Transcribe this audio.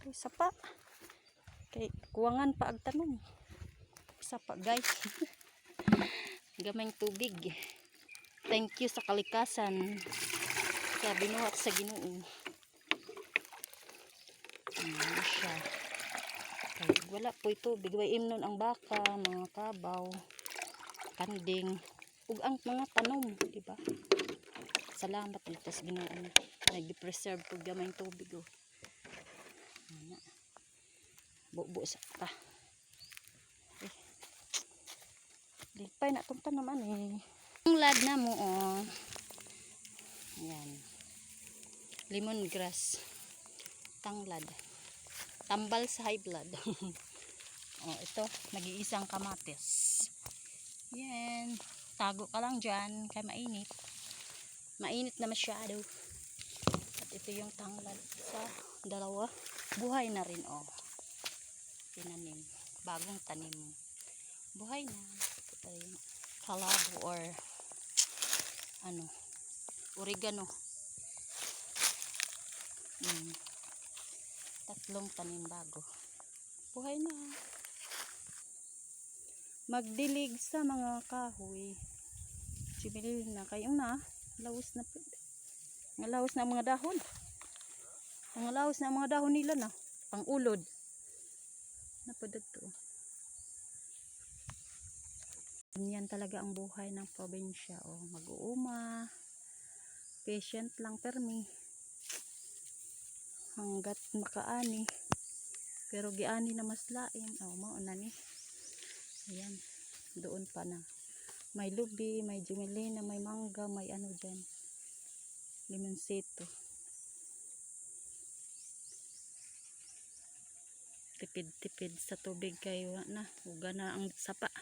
Ay, sapa. Kay kuwangan pa ag tanom. Sapa guys. Gamay tubig. Thank you sa kalikasan. Kaya binuhat sa Ginoo. Ano siya. Kay wala po tubig. Way imnon ang baka, mga kabaw, kanding, ug ang mga tanom, di ba? Salamat dito sa Ginoo. Nag-preserve po gamay tubig oh. Ano. Bubo sa pa. Lipay na itong tanaman eh. Tanglad na mo oh. Ayan. Lemongrass. Tanglad. Tambal sa high blood. Oh, ito. Nag-iisang kamatis. Yan. Tago ka lang dyan. Kaya mainit. Mainit na masyado. At ito yung tanglad sa dalawa. Buhay na rin oh. Tinanim. Bagong tanim. Buhay na. Ito yung kalabo or ano, oregano. Tatlong tanim bago. Buhay na. Magdilig sa mga kahoy. Sibil na kayong na. Laos na po. Mga laos na mga dahon. Mga laos na mga dahon nila na. Pang-ulod. Napadad to. Yan talaga ang buhay ng probinsya. Oh, mag-uuma. Patient lang permi. Hanggat makaani. Pero giani na mas lain. Oh, mauna ni. Ayan. Doon pa na. May lubi, may jumelina, may mangga, may ano dyan. Limonsito. Tipid-tipid sa tubig kayo na. Uga na ang sapa.